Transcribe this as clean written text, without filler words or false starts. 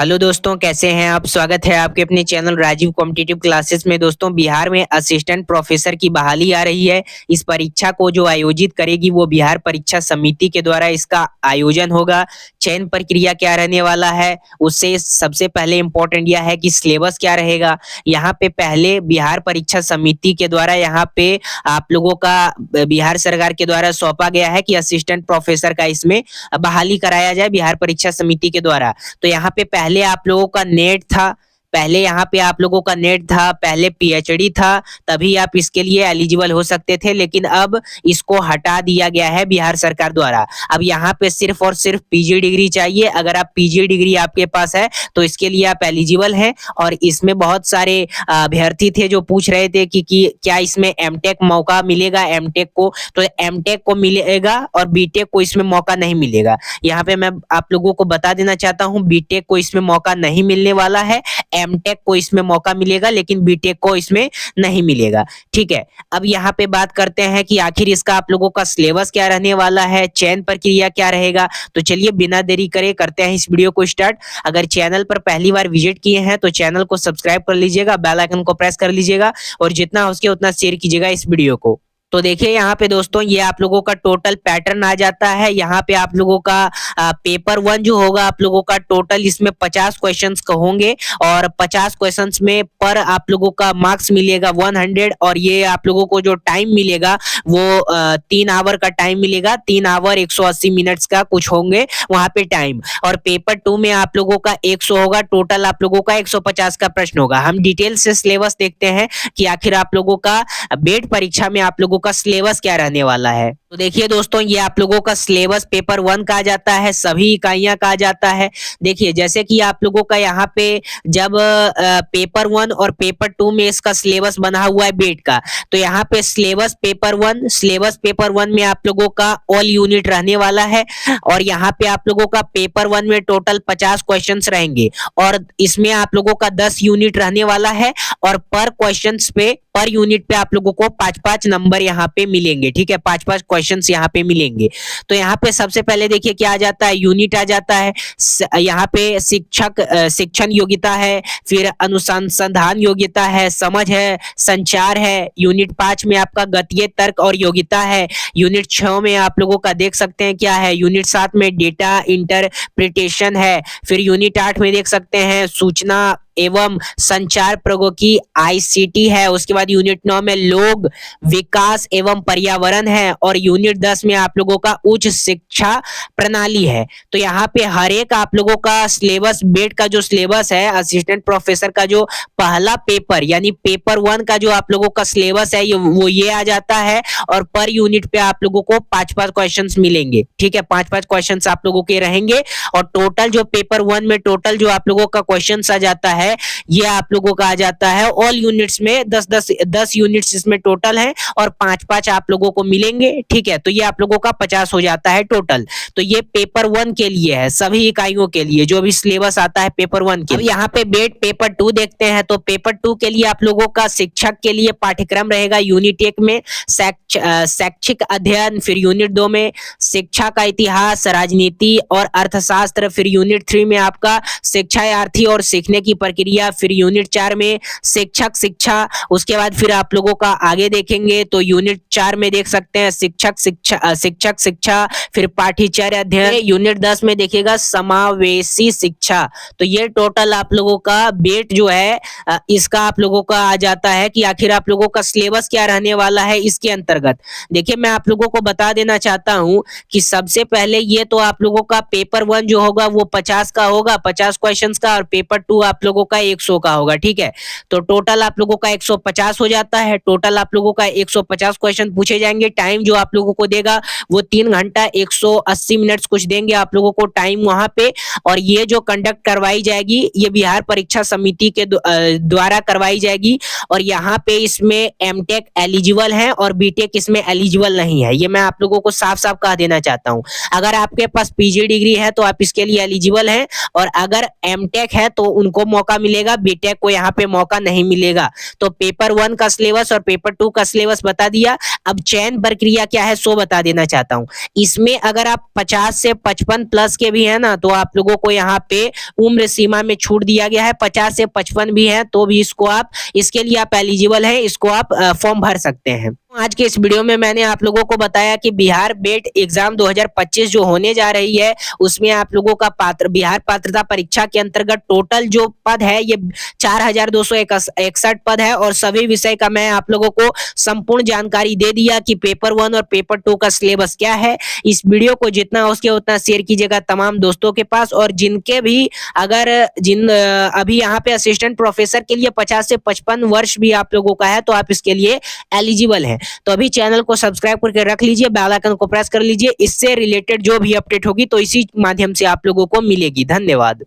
Hello दोस्तों, कैसे हैं आप। स्वागत है आपके अपने चैनल राजीव कॉम्पिटिटिव क्लासेस में। दोस्तों, बिहार में असिस्टेंट प्रोफेसर की बहाली आ रही है। इस परीक्षा को जो आयोजित करेगी वो बिहार परीक्षा समिति के द्वारा इसका आयोजन होगा। चयन प्रक्रिया क्या रहने वाला है, उससे सबसे पहले इम्पोर्टेंट यह है कि सिलेबस क्या रहेगा। यहाँ पे पहले बिहार परीक्षा समिति के द्वारा यहाँ पे आप लोगों का बिहार सरकार के द्वारा सौंपा गया है कि असिस्टेंट प्रोफेसर का इसमें बहाली कराया जाए बिहार परीक्षा समिति के द्वारा। तो यहाँ पे पहले आप लोगों का नेट था, पहले पीएचडी था, तभी आप इसके लिए एलिजिबल हो सकते थे। लेकिन अब इसको हटा दिया गया है बिहार सरकार द्वारा। अब यहाँ पे सिर्फ और सिर्फ पीजी डिग्री चाहिए। अगर आप पीजी डिग्री आपके पास है तो इसके लिए आप एलिजिबल हैं। और इसमें बहुत सारे अभ्यर्थी थे जो पूछ रहे थे कि क्या इसमें एमटेक मौका मिलेगा एमटेक को। तो एमटेक को मिलेगा और बीटेक को इसमें मौका नहीं मिलेगा। यहाँ पे मैं आप लोगों को बता देना चाहता हूँ, बीटेक को इसमें मौका नहीं मिलने वाला है। एमटेक को इसमें मौका मिलेगा लेकिन बीटेक को इसमें नहीं मिलेगा। ठीक है, अब यहाँ पे बात करते हैं कि आखिर इसका आप लोगों का सिलेबस क्या रहने वाला है, चयन प्रक्रिया क्या रहेगा। तो चलिए बिना देरी करे करते हैं इस वीडियो को स्टार्ट। अगर चैनल पर पहली बार विजिट किए हैं तो चैनल को सब्सक्राइब कर लीजिएगा, बेल आइकन को प्रेस कर लीजिएगा और जितना हो सके उतना शेयर कीजिएगा इस वीडियो को। तो देखिए यहाँ पे दोस्तों, ये आप लोगों का टोटल पैटर्न आ जाता है। यहाँ पे आप लोगों का पेपर 1 जो होगा आप लोगों का टोटल इसमें 50 क्वेश्चंस का होंगे और 50 क्वेश्चंस में पर आप लोगों का मार्क्स मिलेगा 100। और ये आप लोगों को जो टाइम मिलेगा वो 3 आवर का टाइम मिलेगा। 3 आवर 180 मिनट्स का कुछ होंगे वहां पे टाइम। और पेपर 2 में आप लोगों का 100 होगा। टोटल आप लोगों का 150 का प्रश्न होगा। हम डिटेल से सिलेबस देखते हैं कि आखिर आप लोगों का बेड परीक्षा में आप लोगों का सिलेबस क्या रहने वाला है। तो देखिए दोस्तों, ये आप लोगों का सिलेबस पेपर 1 का आ जाता है, सभी इकाइयां का आ जाता है। देखिए जैसे कि आप लोगों का यहाँ पे जब पेपर 1 और पेपर 2 में इसका सिलेबस बना हुआ है बेड का, तो यहाँ पे सिलेबस पेपर 1 में आप लोगों का ऑल यूनिट रहने वाला है। और यहाँ पे आप लोगों का पेपर 1 में टोटल 50 क्वेश्चन रहेंगे और इसमें आप लोगों का 10 यूनिट रहने वाला है। और पर यूनिट पे आप लोगों को 5-5 नंबर यहाँ पे मिलेंगे। ठीक है, 5-5 क्वेश्चंस यहाँ पे मिलेंगे। तो यहाँ पे सबसे पहले देखिए क्या आ जाता है, यूनिट आ जाता है। यहाँ पे शिक्षण योग्यता है, फिर अनुसंधान योग्यता है, समझ है, संचार है। यूनिट 5 में आपका गणितीय तर्क और योग्यता है। यूनिट 6 में आप लोगों का देख सकते हैं क्या है, यूनिट 7 में डेटा इंटरप्रिटेशन है। फिर यूनिट 8 में देख सकते हैं सूचना एवं संचार प्रौद्योगिकी आईसीटी है। उसके बाद यूनिट 9 में लोग विकास एवं पर्यावरण है। और यूनिट 10 में आप लोगों का उच्च शिक्षा प्रणाली है। तो यहाँ पे हर एक आप लोगों का सिलेबस, बेड का जो सिलेबस है, असिस्टेंट प्रोफेसर का जो पहला पेपर यानी पेपर 1 का जो आप लोगों का सिलेबस है वो ये आ जाता है। और पर यूनिट पे आप लोगों को 5-5 क्वेश्चन मिलेंगे। ठीक है, 5-5 क्वेश्चन आप लोगों के रहेंगे। और टोटल जो पेपर 1 में टोटल जो आप लोगों का क्वेश्चन आ जाता है ये आप लोगों का आ जाता है ऑल यूनिट्स में 10 यूनिट्स इसमें टोटल है और 5-5 आप लोगों को मिलेंगे। ठीक है, तो ये आप लोगों का 50 हो जाता है टोटल। तो ये पेपर 1 के लिए है, सभी इकाइयों के लिए जो भी सिलेबस आता है पेपर 1 के। अब यहाँ पे बेड पेपर 2 देखते हैं। तो पेपर 2 के लिए आप लोगों का शिक्षक के लिए पाठ्यक्रम रहेगा। यूनिट 1 में शैक्षिक अध्ययन, फिर यूनिट 2 में शिक्षा का इतिहास, राजनीति और अर्थशास्त्र, फिर यूनिट 3 में आपका शिक्षार्थी और सीखने की प्रक्रिया, फिर यूनिट 4 में शिक्षा। उसके बाद फिर आप लोगों का आगे देखेंगे तो यूनिट 4 में देख सकते हैं शिक्षा, फिर पाठ्यचर्या अध्ययन। यूनिट 10 में देखिएगा समावेशी शिक्षा। तो ये टोटल आप लोगों का बेट जो है इसका आप लोगों का आ जाता है कि आखिर आप लोगों का सिलेबस क्या रहने वाला है इसके अंतर्गत। देखिए मैं आप लोगों को बता देना चाहता हूं कि सबसे पहले ये तो आप लोगों का पेपर 1 जो होगा वो 50 का होगा, 50 क्वेश्चंस का। और पेपर 2 आप लोगों का 100 का होगा। ठीक है, तो टोटल आप लोगों का 150 हो जाता है। टोटल आप लोगों का 150 क्वेश्चन पूछे जाएंगे। टाइम जो आप लोगों को देगा वो 3 घंटा 180 मिनट्स कुछ देंगे आप लोगों को टाइम वहां पे। और ये जो कंडक्ट करवाई जाएगी ये बिहार परीक्षा समिति के द्वारा करवाई जाएगी। और यहाँ पे इसमें एमटेक एलिजिबल है और बीटेक इसमें एलिजिबल नहीं है। ये मैं आप लोगों को साफ साफ कह देना चाहता हूँ। अगर आपके पास पीजी डिग्री है तो आप इसके लिए एलिजिबल हैं और अगर एमटेक है तो उनको मौका मौका मिलेगा, बीटेक को यहाँ पे मौका नहीं मिलेगा। तो पेपर 1 का सिलेबस और पेपर 2 का सिलेबस बता दिया। अब चयन प्रक्रिया क्या है सो बता देना चाहता हूँ। इसमें अगर आप 50 से 55 प्लस के भी है ना, तो आप लोगों को यहाँ पे उम्र सीमा में छूट दिया गया है। 50 से 55 भी है तो भी इसको आप, इसके लिए आप एलिजिबल है, इसको आप फॉर्म भर सकते हैं। आज के इस वीडियो में मैंने आप लोगों को बताया कि बिहार बेट एग्जाम 2025 जो होने जा रही है, उसमें आप लोगों का बिहार पात्रता परीक्षा के अंतर्गत टोटल जो पद है ये 4261 पद है और सभी विषय का मैं आप लोगों को संपूर्ण जानकारी दे दिया कि पेपर 1 और पेपर 2 का सिलेबस क्या है। इस वीडियो को जितना हो सके उतना शेयर कीजिएगा तमाम दोस्तों के पास, और जिनके भी अभी यहाँ पे असिस्टेंट प्रोफेसर के लिए 50 से 55 वर्ष भी आप लोगों का है तो आप इसके लिए एलिजिबल है। तो अभी चैनल को सब्सक्राइब करके रख लीजिए, बेल आइकन को प्रेस कर लीजिए, इससे रिलेटेड जो भी अपडेट होगी तो इसी माध्यम से आप लोगों को मिलेगी। धन्यवाद।